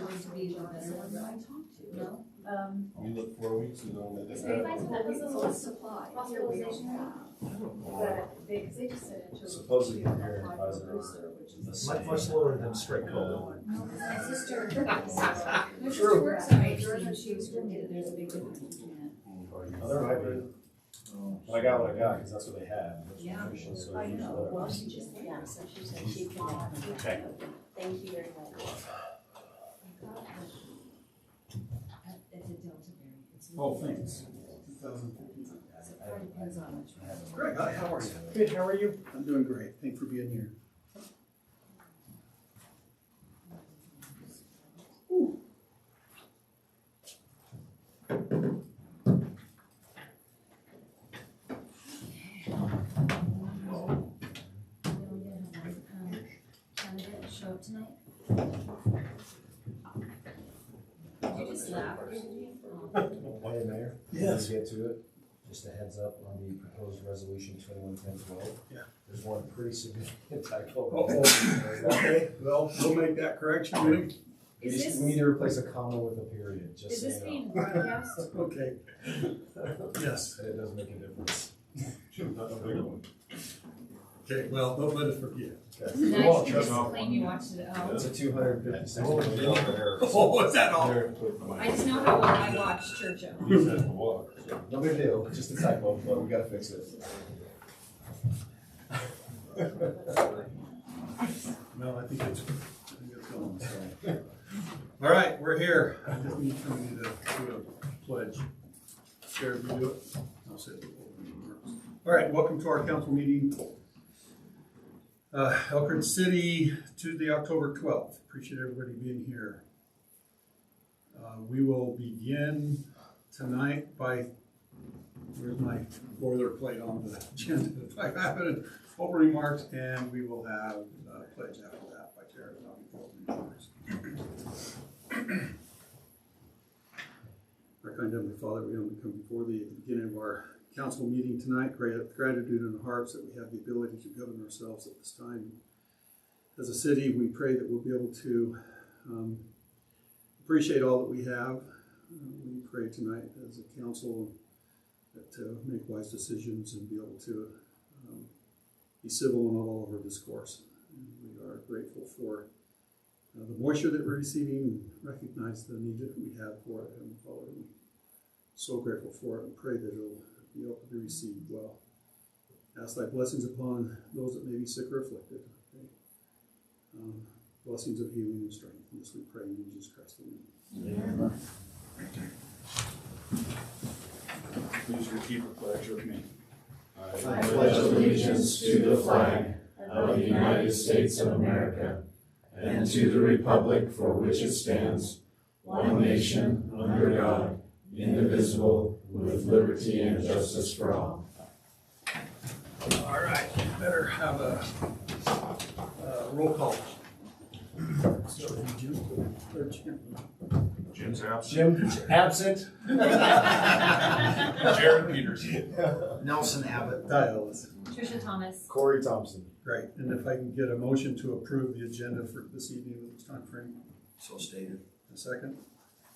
going to be the better one that I talked to. No? We look 4 weeks ago and So if I told that was a little supply, hospitalization rate. But because they just said into supposedly here in Pfizer Much slower than straight cold. No, because my sister, my sister works at Majors and she was told me that there's a big difference between it. Oh, there might be. I got what I got because that's what they had. Yeah. So I know, well, whatever. she just, yeah, so she said she can, thank you very much. It's a Delta variant. It's Oh, thanks. 2015. So it depends on which one. Greg, hi, how are you? Good, how are you? I'm doing great. Thanks for being here. Candidate show up tonight? Did you just laugh? Hey, Mayor. Yes. Let's get to it. Just a heads up on the proposed resolution 211012. Yeah. There's one pretty significant typo. Okay, well, we'll make that correction. Is We this, need to replace a comma with a period, just is so this you being know. broadcast? Okay. Yes. And it does make a difference. Okay, well, don't let us forget. Okay. Now We you won't can trust just me. claim you watched it at home. It's a 256. Oh, what's that all? I just know how well I watched Churchill. No big deal, just a typo, but we gotta fix it. No, I think it's going, so. All right, we're here. I just need somebody to do a pledge. Sheriff, you do it? I'll say it. All right, welcome to our council meeting. Elk Ridge City, Tuesday, October 12th. Appreciate everybody being here. We will begin tonight by, where's my boilerplate on the agenda? If I have it, opening remarks, and we will have a pledge after that by Jared. And I'll be opening remarks. Our kind Heavenly Father, we humbly come before thee at the beginning of our council meeting tonight. Gratitude in our hearts that we have the ability to govern ourselves at this time. As a city, we pray that we'll be able to appreciate all that we have. We pray tonight as a council to make wise decisions and be able to be civil in all of our discourse. And we are grateful for the moisture that we're receiving and recognize the need that we have for it. And Father, we're so grateful for it and pray that it'll be able to be received well. Ask thy blessings upon those that may be sick or afflicted. Okay? Blessings of healing and strength. And this we pray in Jesus Christ's name. Amen. Please repeat the pledge with me. I pledge allegiance to the flag of the United States of America and to the republic for which it stands, one nation, under God, indivisible, with liberty and justice for all. All right, better have a roll call. Start with Jim. Or Jim. Jim's absent. Jim, absent. Jared Peterson. Nelson Abbott. Ty Ellis. Trisha Thomas. Corey Thompson. Great, and if I can get a motion to approve the agenda for this evening with this time frame. So stated. A second.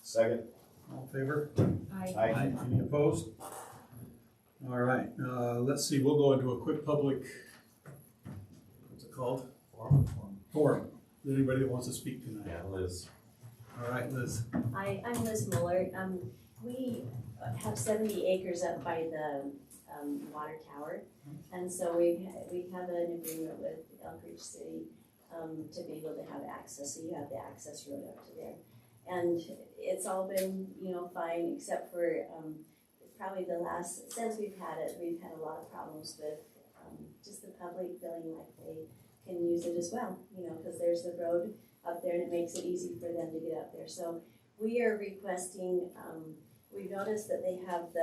Second. All in favor? Aye. Any opposed? All right, let's see, we'll go into a quick public, what's it called? Forum. Is there anybody that wants to speak tonight? Yeah, Liz. All right, Liz. Hi, I'm Liz Mueller. We have 70 acres up by the water tower. And so we have an agreement with Elk Ridge City to be able to have access. So you have the access road up to there. And it's all been, fine, except for probably since we've had a lot of problems with just the public feeling like they can use it as well, because there's the road up there and it makes it easy for them to get up there. So we are requesting, we've noticed that they have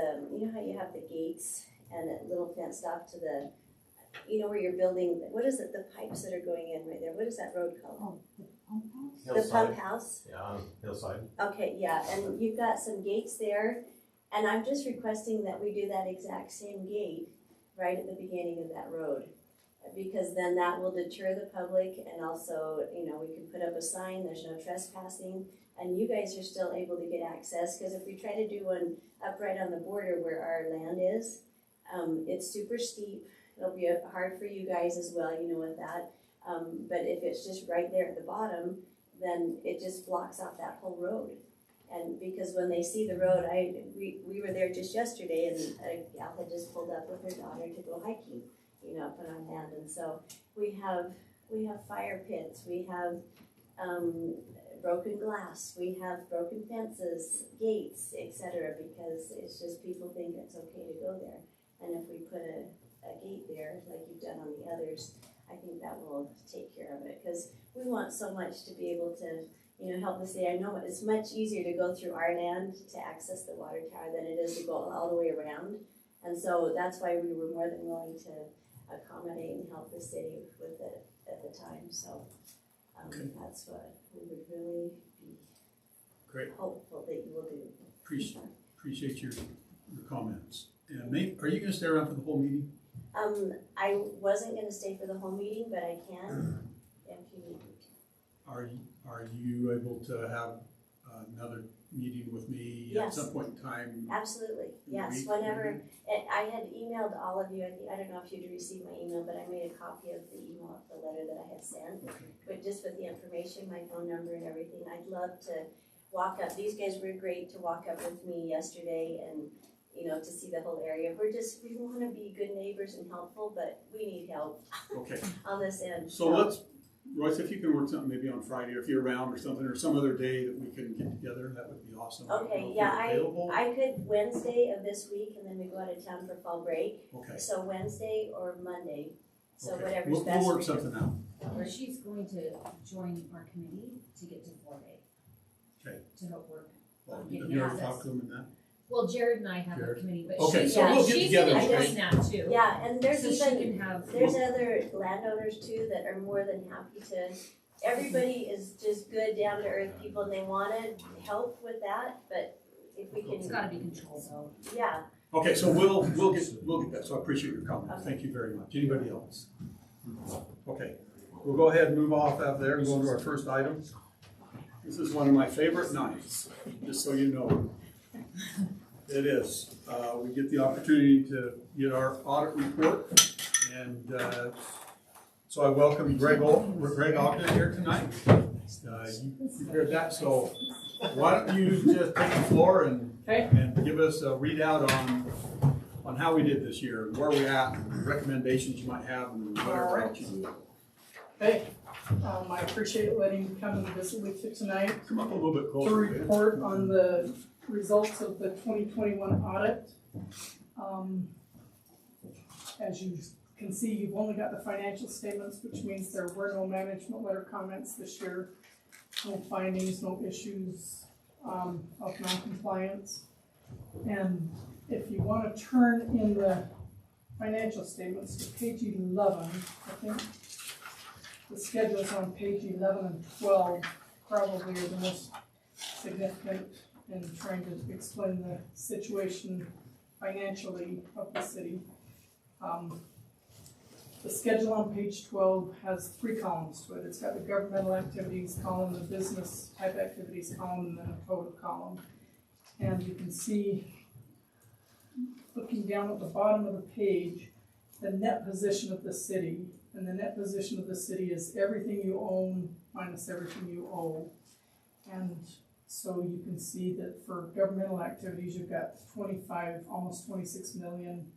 how you have the gates and a little fenced off to the, where you're building, what is it, the pipes that are going in right there, what is that road called? The pump house? Yeah, hillside. Okay, yeah, and you've got some gates there, and I'm just requesting that we do that exact same gate right at the beginning of that road, because then that will deter the public, and also, we can put up a sign, there's no trespassing, and you guys are still able to get access, because if we try to do one up right on the border where our land is, it's super steep. It'll be hard for you guys as well, you know, with that. But if it's just right there at the bottom, then it just blocks off that whole road. And because when they see the road, we were there just yesterday, and a gal had just pulled up with her daughter to go hiking, you know, up on our land. And so we have fire pits, we have broken glass, we have broken fences, gates, etc. Because it's just people think it's okay to go there. And if we put a gate there, like you've done on the others, I think that will take care of it. Because we want so much to be able to, you know, help the city. I know it's much easier to go through our land to access the water tower than it is to go all the way around. And so that's why we were more than willing to accommodate and help the city with it at the time. So that's what we would really be Great. hopeful that you will do. Appreciate your comments. And Nate, are you going to stay around for the whole meeting? I wasn't going to stay for the whole meeting, but I can if you need me to. Are you able to have another meeting with me at Yes. some point in time? Absolutely, in the yes, week, whenever. maybe? I had emailed all of you, I don't know if you'd received my email, but I made a copy of the email, the letter that I had sent. Okay. But just with the information, my phone number and everything, I'd love to walk up. These guys were great to walk up with me yesterday and, you know, to see the whole area. We want to be good neighbors and helpful, but we need help Okay. on this end. So let's, Royce, if you can work something maybe on Friday, or if you're around or something, or some other day that we can get together, that would be awesome. I don't know Okay, if yeah, you're available. I could Wednesday of this week, and then we go out of town for fall break. Okay. So Wednesday or Monday, so Okay. whatever's best. We'll work for you. something out. Or she's going to join our committee to get to 4-day. Okay. To help work. Well, Getting have you already access. talked to them in that? Well, Jared and I have Jared? a committee, but Okay, she's, so we'll get she's together, gonna okay. join that too. Yeah, and there's So she even, can have. there's other landowners too that are more than happy to, everybody is just good, down to earth people, and they wanna help with that, but if we It's can, gotta be controlled though. yeah. Okay, so we'll get that. So I appreciate your comment. Okay. Thank you very much. Anybody else? Okay, we'll go ahead and move off out there and go into our first item. This is one of my favorite nights, just so you know. It is. We get the opportunity to get our audit report, and so I welcome Greg Ogden here tonight. You prepared that, so why don't you just take the floor and give us a readout on how we did this year, where we're at, and recommendations you might have, and whatever else you do. Hey, I appreciate letting me come and visit with you tonight Come up a little bit to closer. report on the results of the 2021 audit. As you can see, you've only got the financial statements, which means there were no management letter comments this year, no findings, no issues of non-compliance. And if you want to turn in the financial statements to page 11, I think the schedules on page 11 and 12 probably are the most significant in trying to explain the situation financially of the city. The schedule on page 12 has 3 columns to it. It's got the governmental activities column, the business type activities column, and then a total column. And you can see, looking down at the bottom of the page, the net position of the city. And the net position of the city is everything you own minus everything you owe. And so you can see that for governmental activities, you've got 25, almost 26 million.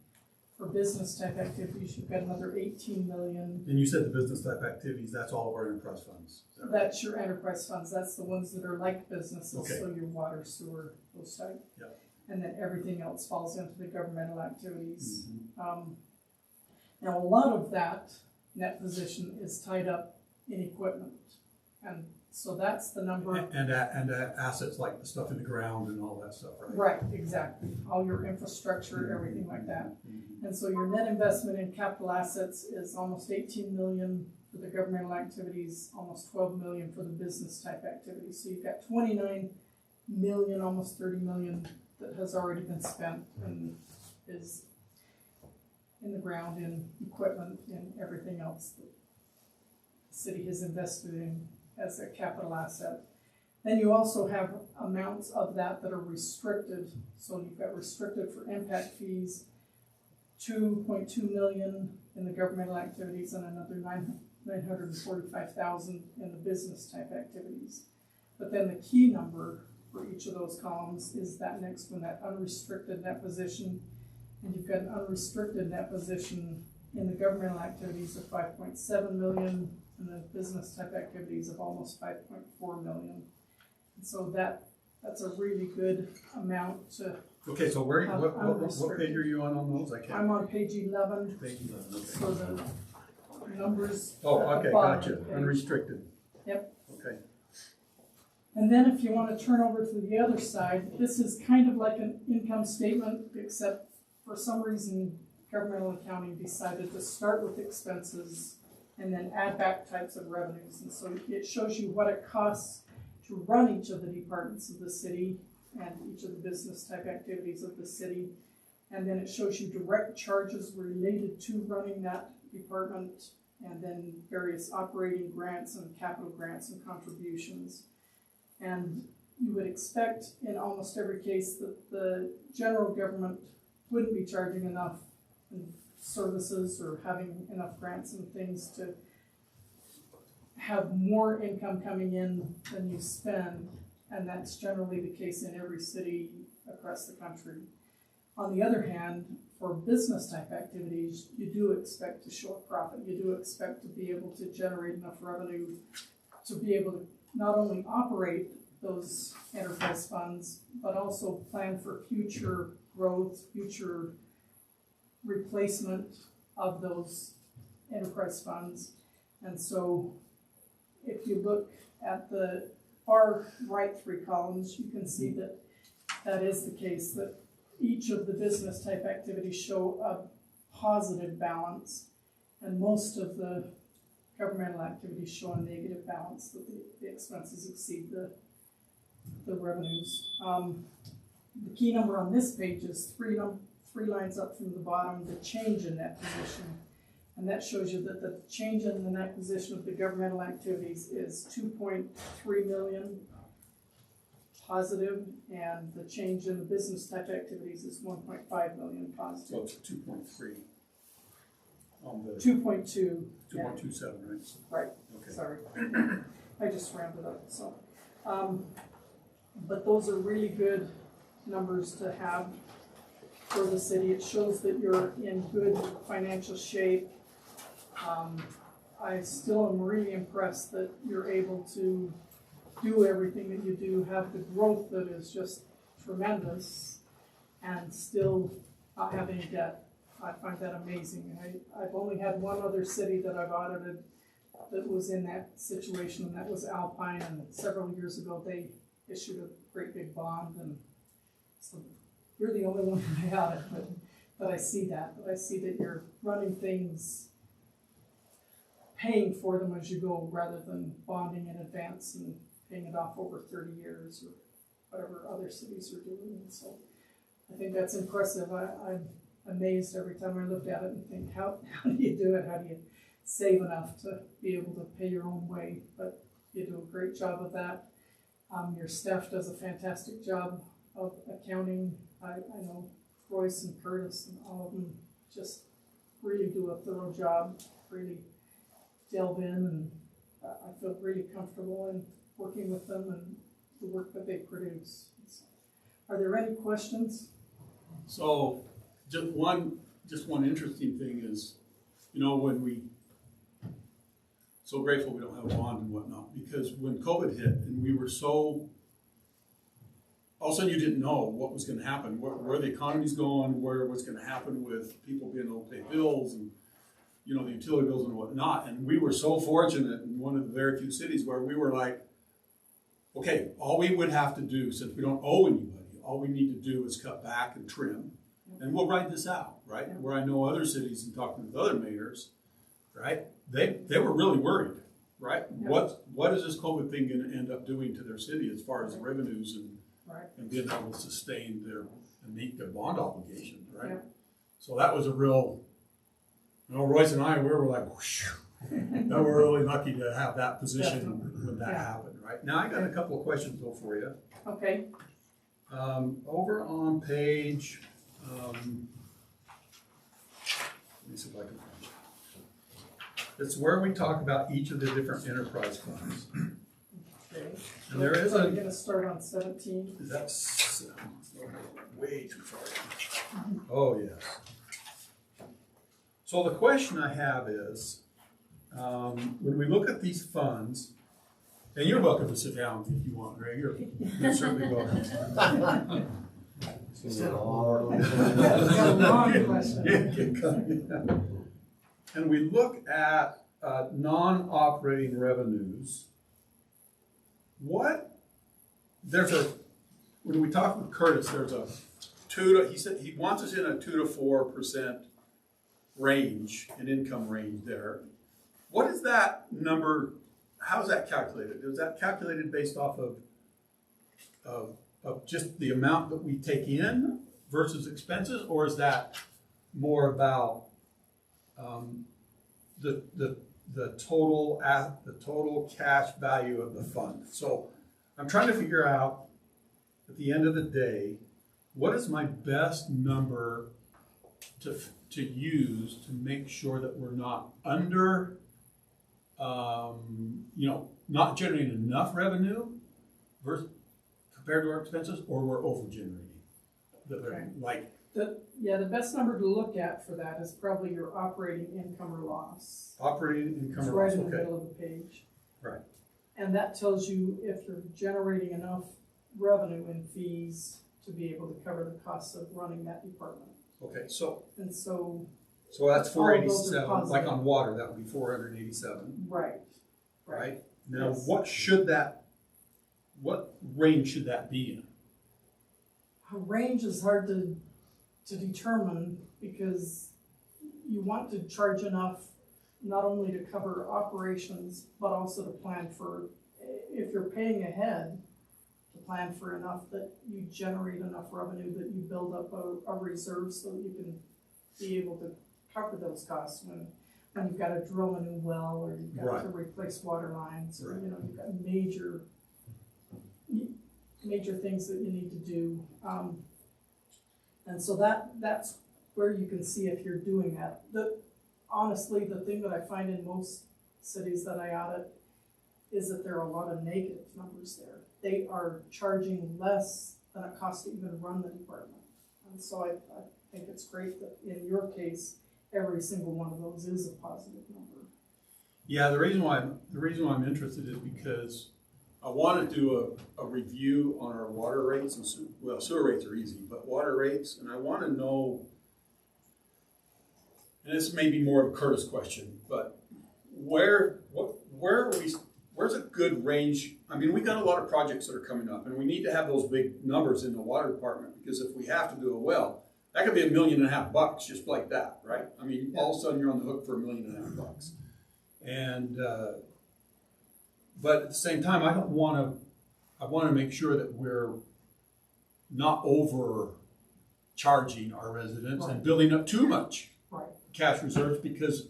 For business type activities, you've got another 18 million. And you said the business type activities, that's all of our enterprise funds. Is that right? That's your enterprise funds. That's the ones that are like businesses, Okay. so your water, sewer, those type. Yep. And then everything else falls into the governmental activities. Mhm. Now, a lot of that net position is tied up in equipment. And so that's the number. And assets like the stuff in the ground and all that stuff, right? Right, exactly. All your infrastructure, everything like that. Mhm. And so your net investment in capital assets is almost 18 million for the governmental activities, almost 12 million for the business type activities. So you've got 29 million, almost 30 million that has already been spent and is in the ground, in equipment, and everything else that the city has invested in as a capital asset. Then you also have amounts of that that are restricted. So you've got restricted for impact fees, 2.2 million in the governmental activities and another 945,000 in the business type activities. But then the key number for each of those columns is that next one, that unrestricted net position. And you've got an unrestricted net position in the governmental activities of 5.7 million and the business type activities of almost 5.4 million. And so that's a really good amount to. Okay, so where, what page are you on those? I can't. I'm on page 11. Page 11, okay. So the numbers. Oh, at the okay, bottom gotcha, of the page. unrestricted. Yep. Okay. And then if you want to turn over to the other side, this is kind of like an income statement, except for some reason, governmental accounting decided to start with expenses and then add back types of revenues. And so it shows you what it costs to run each of the departments of the city and each of the business type activities of the city. And then it shows you direct charges related to running that department, and then various operating grants and capital grants and contributions. And you would expect in almost every case that the general government wouldn't be charging enough in services or having enough grants and things to have more income coming in than you spend, and that's generally the case in every city across the country. On the other hand, for business type activities, you do expect to show a profit. You do expect to be able to generate enough revenue to be able to not only operate those enterprise funds, but also plan for future growth, future replacement of those enterprise funds. And so if you look at the far right three columns, you can see that that is the case, that each of the business type activities show a positive balance, and most of the governmental activities show a negative balance, that the expenses exceed the revenues. The key number on this page is three lines up from the bottom, the change in net position. And that shows you that the change in the net position of the governmental activities is 2.3 million positive, and the change in the business type activities is 1.5 million positive. So it's 2.3 on the 2.2. 2.27, right? Right. Okay. Sorry, I just rounded up, so. But those are really good numbers to have for the city. It shows that you're in good financial shape. I still am really impressed that you're able to do everything that you do, have the growth that is just tremendous, and still not having debt. I find that amazing. I've only had one other city that I've audited that was in that situation, and that was Alpine, and several years ago they issued a great big bond, and so you're the only one that I audit, but I see that. But I see that you're running things, paying for them as you go, rather than bonding in advance and paying it off over 30 years or whatever other cities are doing. And so I think that's impressive. I'm amazed every time I look at it and think, how do you do it? How do you save enough to be able to pay your own way? But you do a great job of that. Your staff does a fantastic job of accounting. I know Royce and Curtis and all of them just really do a thorough job, really delve in, and I feel really comfortable in working with them and the work that they produce. Are there any questions? So just one interesting thing is, when we, so grateful we don't have a bond and whatnot, because when COVID hit and we were so, all of a sudden you didn't know what was going to happen, where the economy's going, what's going to happen with people being able to pay bills and, the utility bills and whatnot. And we were so fortunate in one of the very few cities where we were like, okay, all we would have to do, since we don't owe anybody, all we need to do is cut back and trim, and we'll ride this out, right? Yeah. Where I know other cities and talking with other mayors, right? They were really worried, right? Yeah. What is this COVID thing going to end up doing to their city as far as revenues and being able to sustain and meet their bond obligations, right? Yeah. So that was a real, Royce and I, we were like, whoosh, Now, we're really lucky to have that position when that Yeah. happened, right? Now, I got a couple of questions though for you. Okay, Over on page, let me see if I can find it. It's where we talk about each of the different enterprise funds. okay. And there is So a, we're gonna start on 17. that's way too far. Oh, yes. So the question I have is, when we look at these funds, and you're welcome to sit down if you want, Greg, you're certainly welcome. It's gonna be a long- That's a long question. And we look at non-operating revenues. When we talk with Curtis, there's a he said he wants us in a 2 to 4% range, an income range there. What is that number, how is that calculated? Is that calculated based off of just the amount that we take in versus expenses, or is that more about the total cash value of the fund? So I'm trying to figure out at the end of the day, what is my best number to use to make sure that we're not under, not generating enough revenue versus compared to our expenses, or we're over generating the revenue? Like, The best number to look at for that is probably your operating income or loss. operating income. It's or right loss, in the okay. middle of the page. Right. And that tells you if you're generating enough revenue in fees to be able to cover the costs of running that department. Okay, so And so, that's all of those are 487, like positive. on water, that would be 487, right. right? Now, Yes. what range should that be in? A range is hard to determine because you want to charge enough not only to cover operations, but also to plan for, if you're paying ahead, to plan for enough that you generate enough revenue that you build up a reserve so that you can be able to cover those costs when you've got to drill a new well, or you've got Right. to replace water lines, or, Right. you've got major things that you need to do. And so that's where you can see if you're doing that. Honestly, the thing that I find in most cities that I audit is that there are a lot of negative numbers there. They are charging less than it costs to even run the department. And so I think it's great that in your case, every single one of those is a positive number. Yeah, the reason why I'm interested is because I want to do a review on our water rates and sewer rates are easy, but water rates, and I want to know, and this may be more of a Curtis question, but where are we? Where's a good range? I mean, we got a lot of projects that are coming up, and we need to have those big numbers in the water department, because if we have to do a well, that could be $1.5 million just like that, right? I mean, all of a sudden you're on the hook for $1.5 million. And but at the same time, I want to make sure that we're not overcharging our residents and building up too much cash reserves, because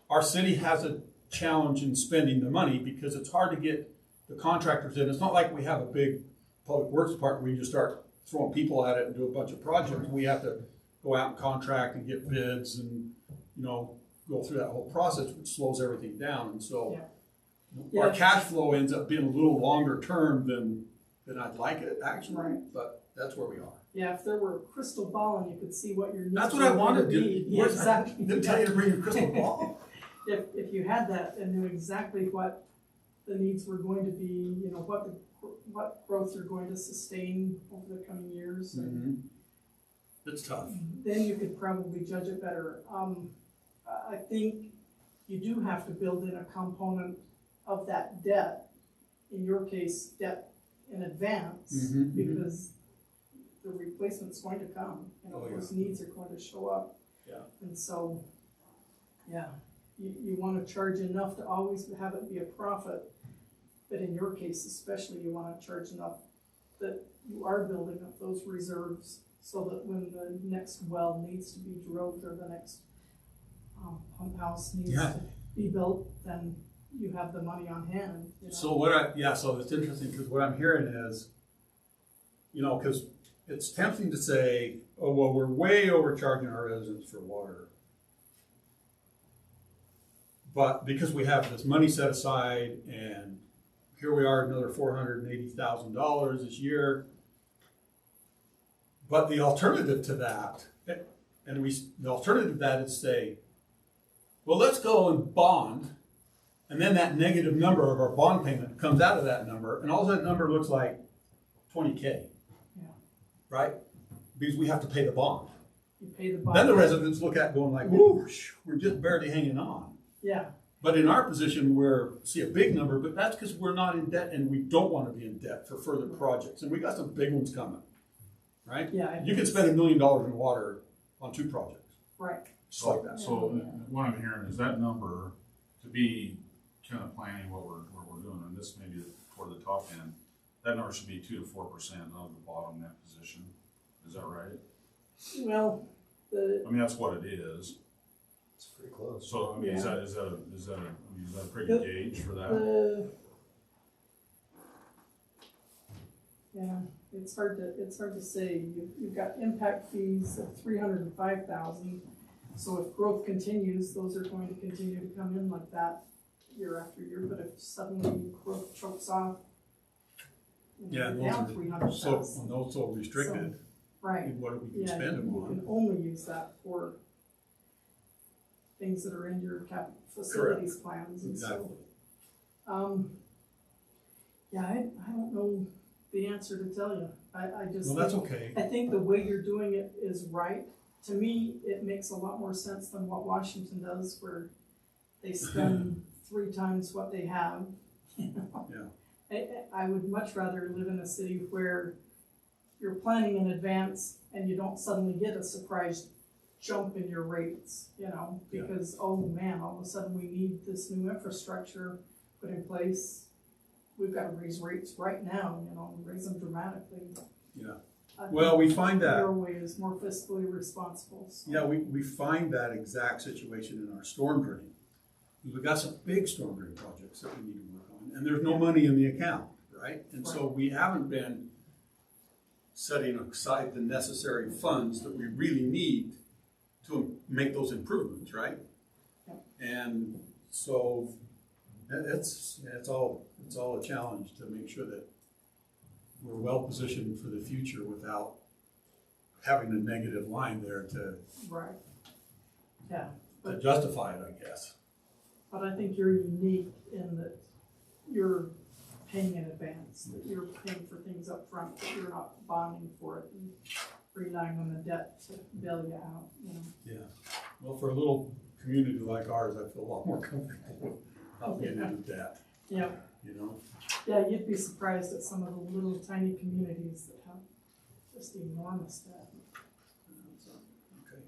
our city has a challenge in spending the money because it's hard to get the contractors in. It's not like we have a big public works department where you just start throwing people at it and do a bunch of projects. We have to go out and contract and get bids and, go through that whole process, which slows everything down. And so our cash flow ends up being a little longer term than I'd like it actually, but that's where we are. Yeah, if there were a crystal ball and you could see what your needs That's what I wanted to do. Yeah, exactly. Didn't tell you to bring your crystal ball. If you had that and knew exactly what the needs were going to be, what growth you're going to sustain over the coming years, It's tough. then you could probably judge it better. I think you do have to build in a component of that debt, in your case, debt in advance, because the replacement's going to come. Those needs are going to show up. Yeah. And so, you want to charge enough to always have it be a profit, but in your case especially, you want to charge enough that you are building up those reserves so that when the next well needs to be drilled, or the next pump house needs to be built, then you have the money on hand, you know. So so it's interesting, because what I'm hearing is, because it's tempting to say, oh, well, we're way overcharging our residents for water. But because we have this money set aside, and here we are, another $480,000 this year. But the alternative to that, the alternative to that is say, well, let's go and bond, and then that negative number of our bond payment comes out of that number, and all that number looks like $20K. Yeah. Right? Because we have to pay the bond. You pay the bond. Then the residents look at it going like, whoosh, we're just barely hanging on. Yeah, But in our position, see a big number, but that's because we're not in debt, and we don't want to be in debt for further projects. And we got some big ones coming, right? yeah. You can spend $1 million in water on 2 projects, Right, just like that. So what I'm hearing is that number, to be kind of planning what we're doing, and this may be toward the top end, that number should be 2 to 4% of the bottom net position. Is that right? well, I mean, that's what it is. It's pretty close. So, I mean, is Yeah. that a pretty good gauge for that? Yeah, it's hard to say. You've got impact fees of 305,000. So if growth continues, those are going to continue to come in like that year after year. But if suddenly growth chokes off, Yeah, you're down so 300,000. and those are restricted Right. in what we can Yeah, spend them you on. can only use that for things that are in your facilities plans and Exactly. so. Yeah, I don't know the answer to tell you. I just Well, that's think, okay. I think the way you're doing it is right. To me, it makes a lot more sense than what Washington does, where they spend 3 times what they have. You know? Yeah. I would much rather live in a city where you're planning in advance and you don't suddenly get a surprise jump in your rates, Yeah. because, oh man, all of a sudden we need this new infrastructure put in place. We've got to raise rates right now, raise them dramatically. Yeah. I Well, we think find that. your way is more fiscally responsible. So. Yeah, we find that exact situation in our storm drain. We've got some big storm drain projects that we need to work on, and there's no money in the account, right? And so we haven't been setting aside the necessary funds that we really need to make those improvements, right? Yeah. And so it's all a challenge to make sure that we're well positioned for the future without having a negative line there to Right. Yeah. justify it, I guess. But I think you're unique in that you're paying in advance, that you're paying for things up front, that you're not bonding for it and relying on the debt to bail you out, Yeah. Well, for a little community like ours, I feel a lot more comfortable with not being in debt, Yeah. Yeah, you'd be surprised at some of the little tiny communities that have just enormous debt. So, okay.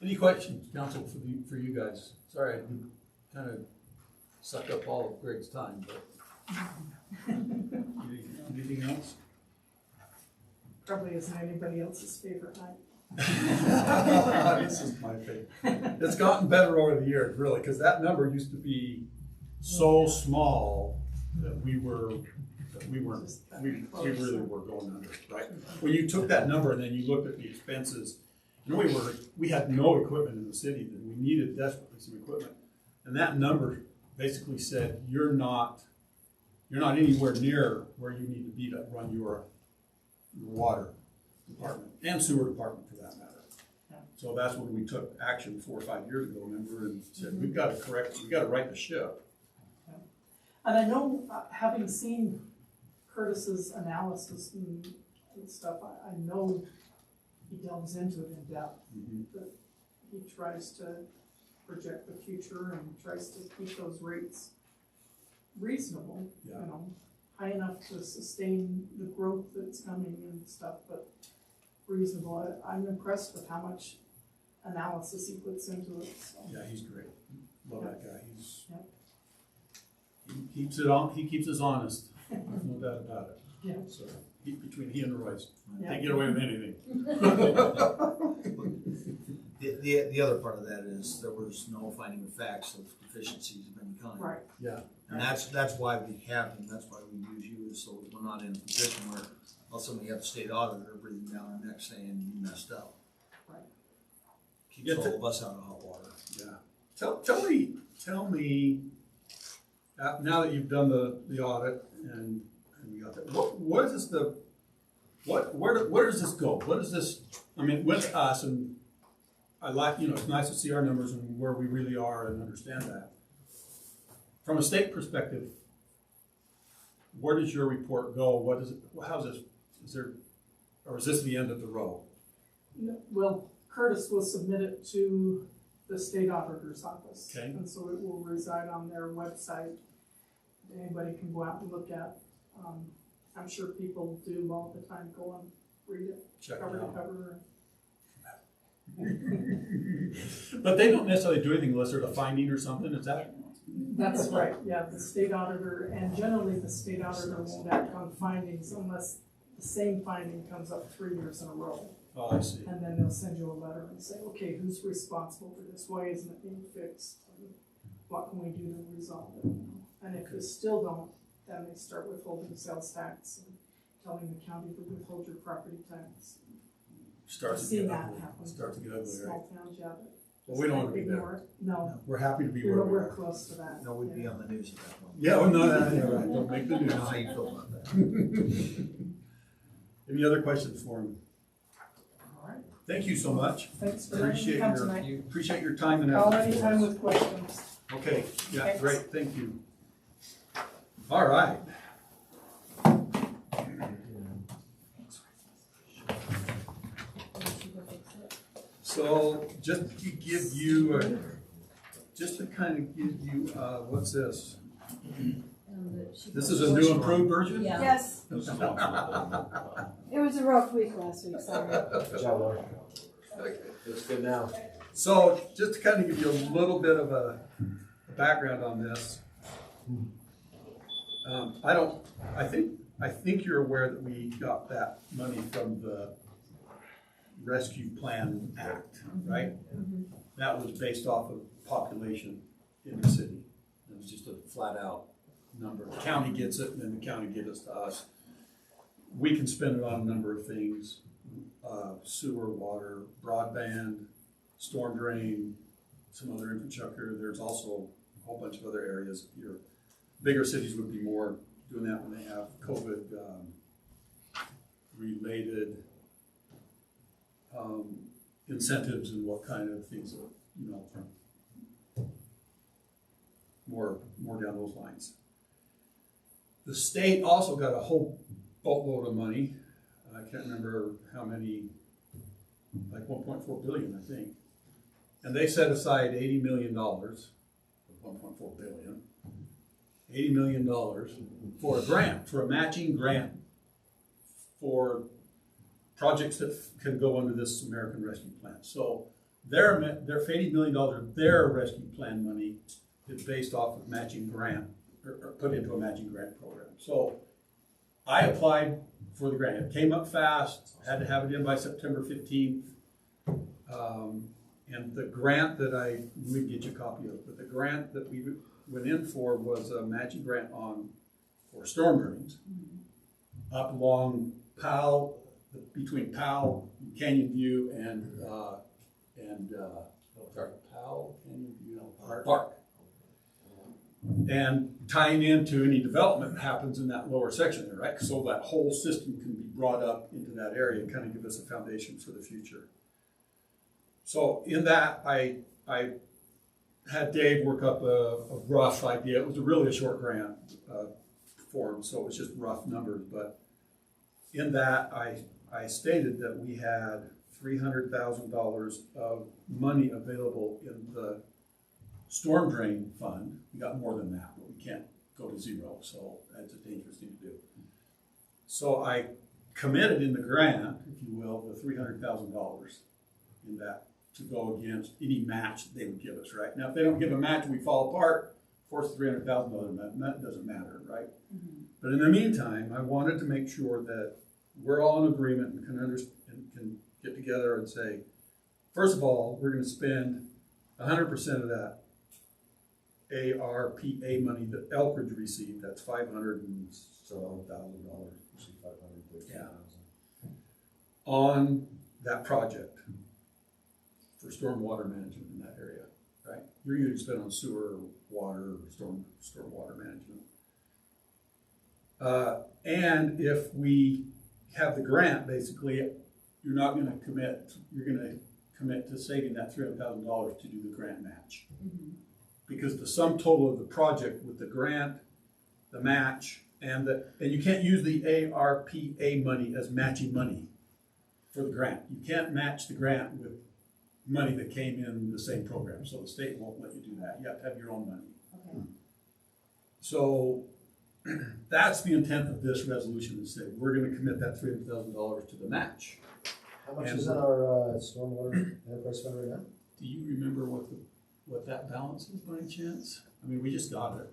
Any questions, council, for you guys? Sorry, I kind of sucked up all of Greg's time, but anything else? Probably isn't anybody else's favorite night. This is my favorite. It's gotten better over the years, really, because that number used to be so small that we really were going under, right? When you took that number and then you looked at the expenses, we had no equipment in the city, that we needed desperately some equipment. And that number basically said, you're not anywhere near where you need to be to run your water department and sewer department for that matter. Yeah. So that's when we took action 4 or 5 years ago, remember, and said, we've got to right the ship. And I know, having seen Curtis's analysis and stuff, I know he delves into it in depth. That he tries to project the future and tries to keep those rates reasonable, Yeah. high enough to sustain the growth that's coming and stuff, but reasonable. I'm impressed with how much analysis he puts into it. So. Yeah, he's great. Love that guy. Yeah. He keeps us honest. There's no doubt about it. Yeah. So, between he and Royce. Yeah. They get away with anything. The other part of that is there was no finding of facts of deficiencies of any kind. Right. Yeah. And that's why we have him, that's why we use you, is so we're not in a position where all of a sudden we have the state auditor breathing down our neck saying you messed up. Right. Keeps Yeah, all of us out of hot water. Yeah. Tell me, now that you've done the audit and you got that, what is this where does this go? What is this, I mean, with us, and I like, it's nice to see our numbers and where we really are and understand that. From a state perspective, where does your report go? What is it, how's this, or is this the end of the road? Well, Curtis will submit it to the state auditor's office. Okay. And so it will reside on their website. Anybody can go out and look at. I'm sure people do all the time go and read it, Check it cover to out. cover. But they don't necessarily do anything unless there's a finding or something, is that? That's right, yeah, the state auditor, and generally the state auditor won't act on findings unless the same finding comes up 3 years in a row. Oh, I see. And then they'll send you a letter and say, okay, who's responsible for this? Why isn't it being fixed? And what can we do to resolve it? And if you still don't, then they start withholding sales tax and telling the county to withhold your property tax. Starts I've to seen get that ugly. happen. Starts to get ugly, right? Small towns, yeah. but Well, we don't want to be ignore there. it. No, We're happy to be we're where we nowhere are. close to that. No, we'd yeah. be on the news at that point. Yeah, well, no, yeah, right. Don't make the I don't know how news. you feel about that. Any other questions for him? All right. Thank you so much. Thanks for letting me Appreciate come your, tonight. appreciate your time and Call effort. for anytime us. with questions. Okay, yeah, Thanks. great, thank you. All right. So just to give you, just to kind of give you, what's this? This is a new improved version? Yeah. Yes, it was a rough week last week, sorry. Good job, Laura. Looks good now. So just to kind of give you a little bit of a background on this. I think you're aware that we got that money from the Rescue Plan Act, right? That was based off of population in the city. It was just a flat out number. The county gets it, and then the county gives it to us. We can spend it on a number of things, sewer, water, broadband, storm drain, some other infrastructure. There's also a whole bunch of other areas. Your bigger cities would be more doing that when they have COVID related incentives and what kind of things, more down those lines. The state also got a whole boatload of money. I can't remember how many, like 1.4 billion, I think. And they set aside $80 million, 1.4 billion, $80 million for a grant, for a matching grant for projects that can go under this American Rescue Plan. So their $80 million of their rescue plan money is based off of matching grant, or put into a matching grant program. So I applied for the grant. It came up fast, had to have it in by September 15th. And the grant that let me get you a copy of, but the grant that we went in for was a matching grant for storm drains up along Powell, between Powell, Canyon View, and Powell, Canyon View, Park. And tying into any development that happens in that lower section there, right? So that whole system can be brought up into that area and kind of give us a foundation for the future. So in that, I had Dave work up a rough idea. It was really a short grant for him, so it was just rough numbers. But in that, I stated that we had $300,000 of money available in the storm drain fund. We got more than that, but we can't go to zero, so that's a dangerous thing to do. So I committed in the grant, if you will, the $300,000 in that to go against any match that they would give us, right? Now, if they don't give a match, we fall apart, of course, $300,000 that doesn't matter, right? But in the meantime, I wanted to make sure that we're all in agreement and can get together and say, first of all, we're gonna spend 100% of that ARPA money that Elk Ridge received, that's $500,000. Usually 513,000. On that project for stormwater management in that area, right? You're usually spend on sewer, water, stormwater management. And if we have the grant, basically, you're gonna commit to saving that $300,000 to do the grant match. Because the sum total of the project with the grant, the match, and you can't use the ARPA money as matching money for the grant. You can't match the grant with money that came in the same program, so the state won't let you do that. You have to have your own money. Okay. So that's the intent of this resolution, is that we're gonna commit that $300,000 to the match. How much is in our stormwater enterprise fund right now? Do you remember what that balance is by any chance? I mean, we just got it.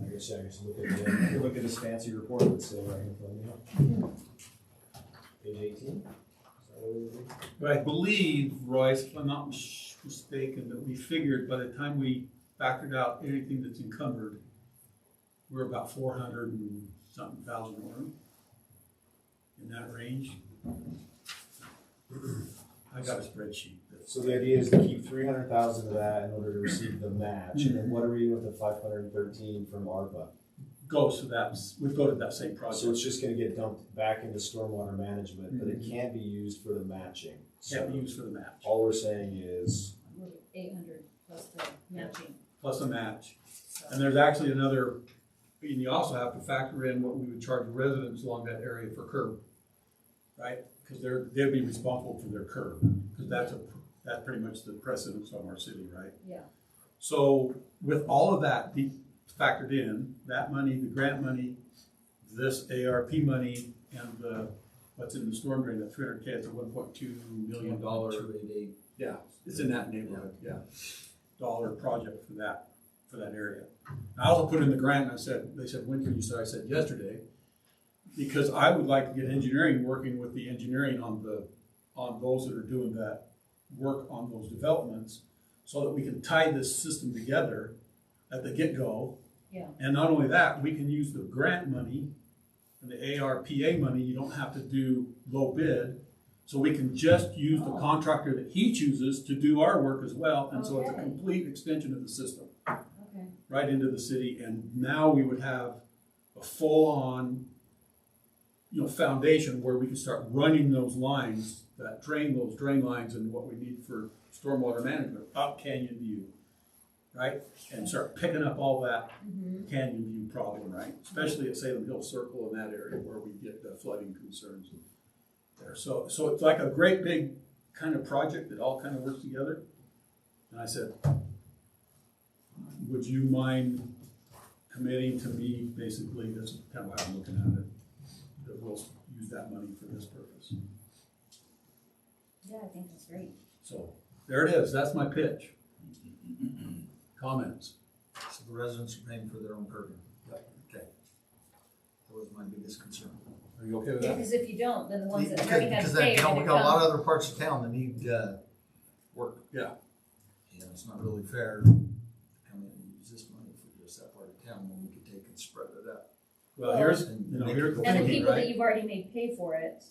I guess look at this fancy report that's sitting right in front of me. Page 18? But I believe, Royce, if I'm not mistaken, that we figured by the time we factored out anything that's encumbered, we're about 400 and something thousand more in that range. I got a spreadsheet. So the idea is to keep 300,000 of that in order to receive the match, and then what are we doing with the 513 from ARPA? Goes to that, we go to that same project. So it's just gonna get dumped back into stormwater management, but it can't be used for the matching. Can't be used for the match. All we're saying is, 800 plus the matching. Plus a match. And there's actually another, and you also have to factor in what we would charge residents along that area for curb, right? Because they'll be responsible for their curb, because that's pretty much the precedence of our city, right? Yeah. So with all of that factored in, that money, the grant money, this ARP money, and what's in the storm drain, that $300K, it's a $1.2 million. 288. Yeah, it's in that neighborhood, yeah. Dollar project for that area. I also put in the grant, and they said, when can you start? I said, yesterday, because I would like to get engineering working with the engineering on those that are doing that work on those developments, so that we can tie this system together at the get-go. Yeah. And not only that, we can use the grant money and the ARPA money. You don't have to do low bid, so we can just use the contractor that he chooses to do our work as well. And so it's a Okay. complete extension of the system Okay. right into the city. And now we would have a full-on, foundation where we can start running those lines that drain those drain lines and what we need for stormwater management up Canyon View, right? And start picking up all that Canyon View problem, right? Especially at Salem Hill Circle in that area where we get the flooding concerns there. So it's like a great big kind of project that all kind of works together. And I said, would you mind committing to me, basically, that's kind of how I'm looking at it, that we'll use that money for this purpose. Yeah, I think that's great. So there it is. That's my pitch. Comments? So the residents are paying for their own curbing. Okay. That was my biggest concern. Are you okay with Yeah, that? because if you don't, then the ones that Because- already have because to pay we are gonna got a lot come. of other parts of town that need work. Yeah. It's not really fair to come in and use this money for just that part of town when we could take and spread it out. Well, here's the And the thinking, people that right? you've already made pay for it,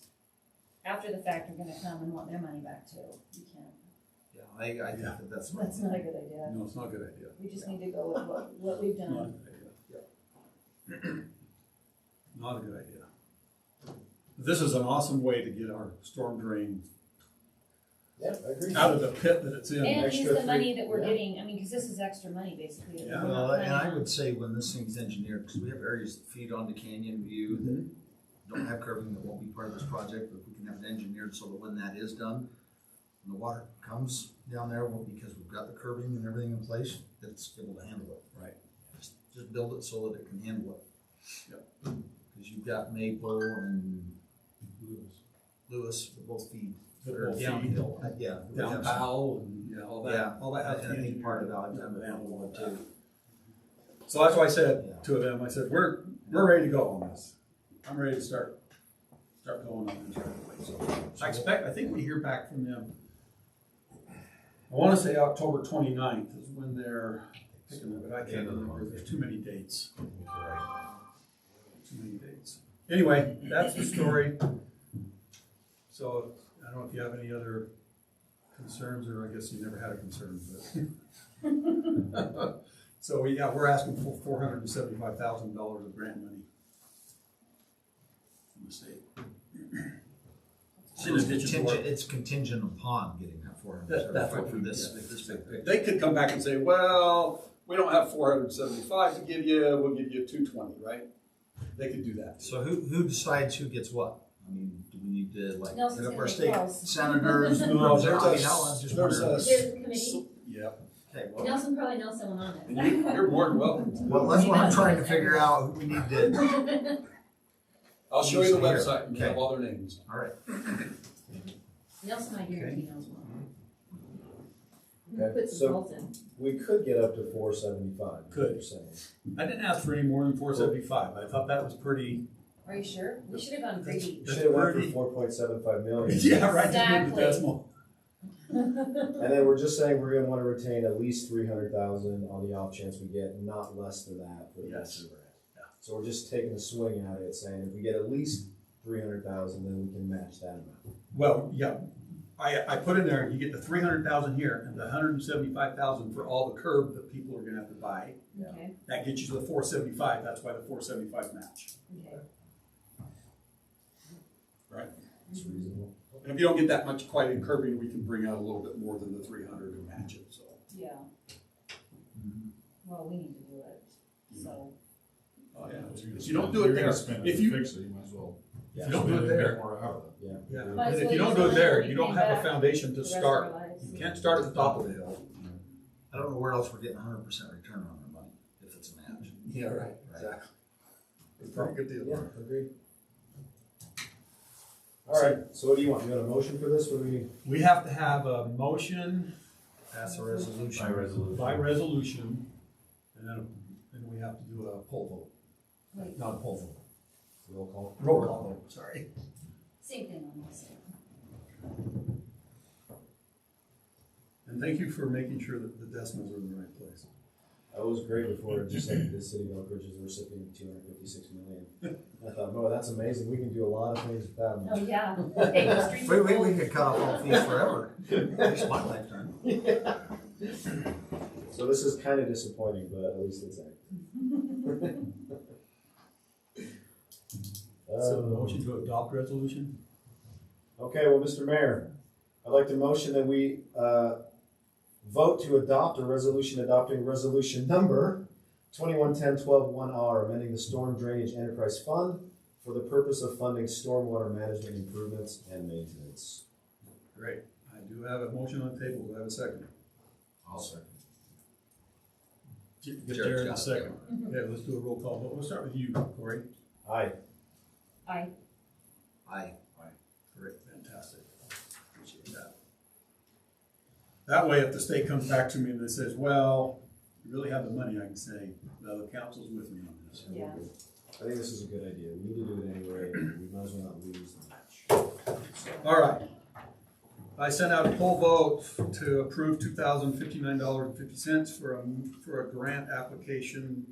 after the fact, are gonna come and want their money back too. You can't, Yeah, I think that that's. that's not a good idea. No, it's not a good idea. We just need to go with what we've Not a done. good idea. Not a good idea. This is an awesome way to get our storm drain yeah, I agree. out of the pit that it's in. And use extra the money free- that we're yeah. getting, I mean, because this is extra money basically. that Yeah. we're not Well, and planning I on. would say when this thing's engineered, because we have areas that feed onto Canyon View that don't have curbing, that won't be part of this project, but if we can have it engineered so that when that is done, when the water comes down there, well, because we've got the curbing and everything in place, it's able to handle it. Right. Just build it so that it can handle it. Yep. Because you've got Maple and Lewis, that both feed. That or both feed. downhill. Yeah. we Down have some- Powell and all that. Yeah, All that has to and I be think part of engineered. that, I've done that one too. So that's why I said to them, I said, we're ready to go on this. I'm ready to start start going on this right away. So I think we hear back from them. I wanna say October 29th is when they're picking it, but I can't remember, there's too many dates. Too many dates. Anyway, that's the story. So, I don't know if you have any other concerns, or I guess you never had a concern, but. So, we're asking for $475,000 of grant money from the state. So it's contingent upon getting that That's what $475 for we- this yeah. big picture. They could come back and say, well, we don't have 475 to give you, we'll give you 220, right? They could do that. So who decides who gets what? I mean, do we need to like Nelson's hit up gonna our make state calls. senators? No, I mean, I was just wondering. There's a committee. Yep. Okay, well, Nelson probably knows someone on it. And you're more than welcome. to. well, that's what I'm trying to figure out, who we need to, I'll show you the Here. website and have Okay. all their names. all right. Nelson, I guarantee knows one. Okay, Put some so calls in. we could get up to 475. Could. You're saying. I didn't ask for any more than 475. I thought that was pretty. Are you sure? We should have gone greedy. You should have went for Pretty- 4.75 million. Yeah, right, just move the Exactly. decimal. And then we're just saying we're gonna wanna retain at least 300,000 on the off chance we get not less than that for the rest of the grant. Yeah. So we're just taking a swing at it, saying if we get at least 300,000, then we can match that amount. Well, yeah, I put in there, you get the 300,000 here and the 175,000 for all the curb that people are gonna have to buy. Okay, That gets you to the 475, that's why the 475 match. okay. Right. It's reasonable. And if you don't get that much quite in curbing, we can bring out a little bit more than the 300 to match it, so. Yeah. Well, we need to do it, so. Oh, yeah. You're If you don't do it there, spend it if to you, fix it, you might as well. if you don't do it Get there, more out of it. Yeah. yeah, Might as and if well you don't use do the it there, money you we don't came have a back foundation to the rest of start. our lives. You can't start at the top of the hill. I don't know where else we're getting 100% return on our money, if it's a match. Yeah, right, exactly. It's a pretty good deal. Yeah, agreed. All right, so what do you want? You want a motion for this? What do we need? We have to have a motion Pass a resolution. by resolution, and then we have to do a poll vote. Wait. Not a poll vote. Roll call. Roll call vote, sorry. Same thing on this. And thank you for making sure that the decimals are in the right place. That was great before it just said the city of Elk Ridge is the recipient of 256 million. I thought, oh, that's amazing. We can do a lot of things with that Oh, much. yeah. Hey, the streets We, are we, full. we could cut off all fees forever, at least my lifetime. So this is kind of disappointing, but at least it's So motion to adopt resolution? Okay, well, Mr. Mayor, I'd like to motion that we vote to adopt a resolution adopting resolution number 2110-12-1R, amending the Storm Drainage Enterprise Fund for the purpose of funding stormwater management improvements and maintenance. Great. I do have a motion on the table. Do I have a second? I'll second. Get Jared's Jared in got a it. second. Yeah, let's do a roll call vote. We'll start with you, Corey. Aye. Aye. Aye. Great, fantastic. Appreciate that. That way, if the state comes back to me and it says, well, you really have the money, I can say, no, the council's with me on this. Yeah. I think this is a good idea. We need to do it anyway, and we might as well not lose the match. All right. I sent out a poll vote to approve $2,059.50 for a grant application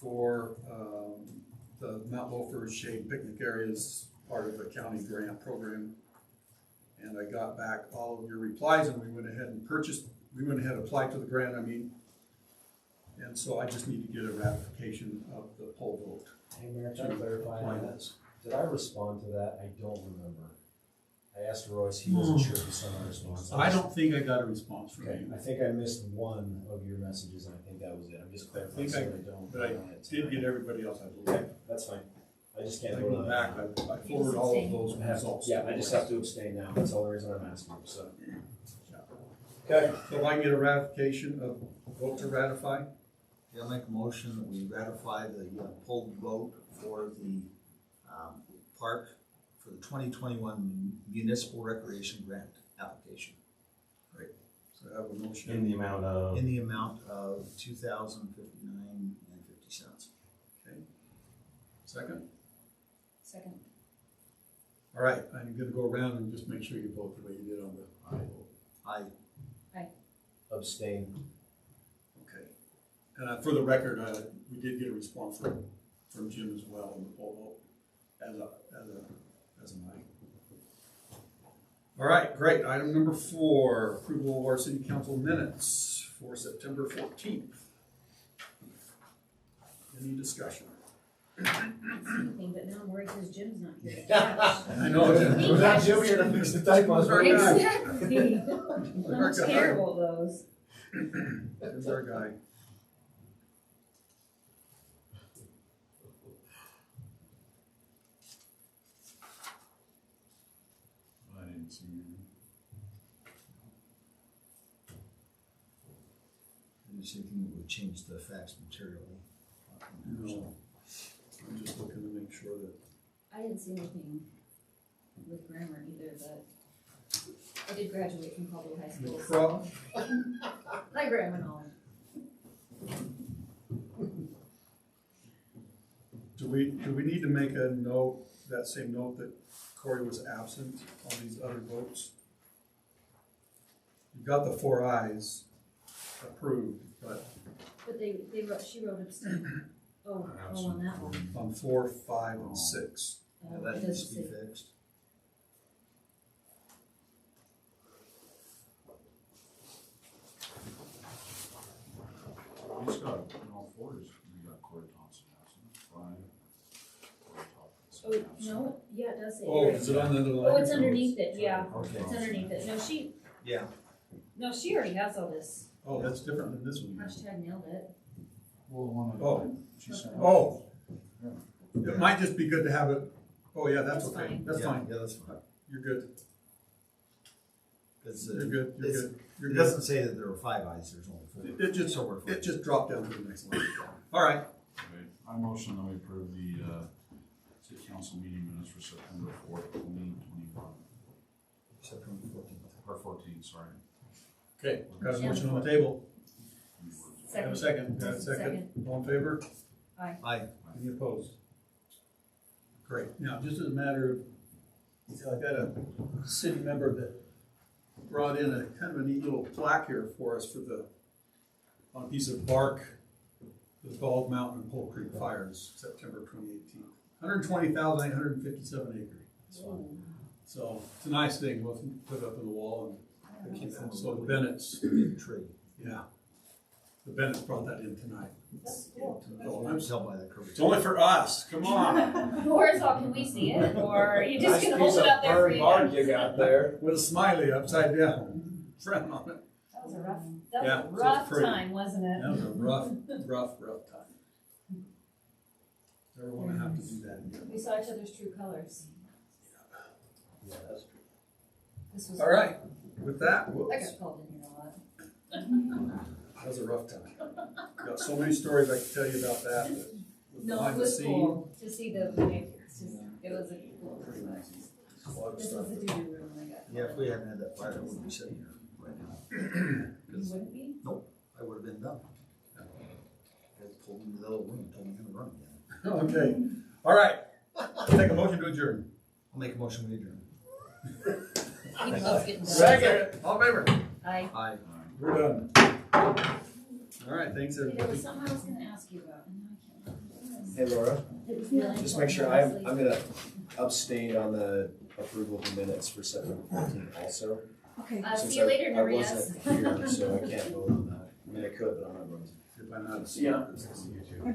for the Mount Loafers Shade Picnic Areas, part of the county grant program. And I got back all of your replies, and we went ahead and applied to the grant, And so I just need to get a ratification of the poll vote. Hey, Mayor, can I clarify on this? Did I respond to that? I don't remember. I asked Royce, he wasn't sure if he saw my response. I don't think I got a response from Okay, you. I think I missed one of your messages, and I think that was it. I'm just clarifying, so I don't. But I did get everybody else, I Okay, believe. that's fine. I just I can't vote went on back, that. I forwarded all of those I have to- results. Yeah, I just have to abstain now. That's all the reason I'm asking, so. Okay. So if I can get a ratification of, vote to ratify? Yeah, I'll make a motion that we ratify the poll vote for the park for the 2021 municipal recreation grant application So I have a motion. In the amount of. in the amount of $2,059.50. Okay. Second? Second. All right, I'm gonna go around and just make sure you vote the way you did on the aye vote. Aye. Abstain. Okay. And for the record, we did get a response from Jim as well in the poll vote as an aye. All right, great. Item number 4, approval of our city council minutes for September 14th. Any discussion? Anything, but now I'm worried because Jim's not here. I know, Jim. Without Jim here to fix the typos, Our right? guy. Exactly. Our I'm guy. terrible at those. Jim's our guy. I didn't see anything. Is there anything that would change the facts materially? No. I'm just looking to make sure that, I didn't see anything with grammar either, but I did graduate from Caldwell High School. Pro- My grammar knowledge. do we need to make a note, that same note that Corey was absent on these other votes? You got the 4 ayes approved, but But she wrote abstain. Oh, on that one. on 4, 5, and 6. Yeah, Oh, that it needs does to be say. fixed. We just got, in all 4s, we got Corey Thompson absent, Brian, Corey Thompson. Oh, no, yeah, it does say. Oh, here. is it on the other line? Oh, it's underneath it, yeah, Okay. it's underneath it. Yeah. No, she already has all this. Oh, that's different than this one. Hashtag nailed it. Well, the one that. Oh. She sent. Oh. It might just be good to have it, oh yeah, that's That's okay, fine. that's Yeah, fine, Yeah, that's fine. you're good, It's, you're good, you're it's- good, you're It good. doesn't say that there were 5 ayes, there's only 4. It just, So we're fine. it just dropped down to the next line. All right, Okay, I motion that we approve the, city council meeting minutes for September 4th, 2021, September 14th. or 14, sorry. okay, got a motion on the table. Have a Second. second, got a second, all in favor? Aye. Any opposed? Great, now, just as a matter of, I got a city member that brought in a kind of a neat little plaque here for us on a piece of bark, the Bald Mountain and Pole Creek fires, September 2018. 120,857 acres. So it's a nice thing, we'll put it up on the wall and keep that. So the Bennett's, Tree. yeah, the Bennett's brought that in tonight. That's cool. Oh, I'm tell by the curvature. it's only for us, come on. Horizontal, can we see it, or are you just Nice gonna hold piece it of up there for burn you bark guys? you got there. With a smiley upside down, frown on it. That was a rough, Yeah, so it's rough pretty. time, wasn't it? That was a rough time. Never want to have to do that again. We saw each other's true colors. Yeah, that's true. This was. All right, with that, I whoops, got called in here a lot. that was a rough time. Got so many stories I could tell you about that, but No, it behind the was scene. cool to see the, it's just, it was a cool perspective. A lot of This stuff. was the duty room I got. Yeah, if we hadn't had that fire, I wouldn't be sitting here right now. You 'Cause wouldn't be? I would have been done. Guys pulled me to the other wing and told me I'm gonna run again. Okay, all right, take a motion to adjourn. I'll make a motion we adjourn. He loves getting done. Second, all in favor? I, Aye. We're done. All right, thanks there everybody. was something I was gonna ask you about, and now I can't remember what it Hey Laura, was. It was just make sure I'm gonna abstain on the approval of the minutes for September 14th also. Okay. Since See you later, I Norias. wasn't here, so I can't vote on that. I mean, I could, but I'm not going to. If I'm not. Yeah.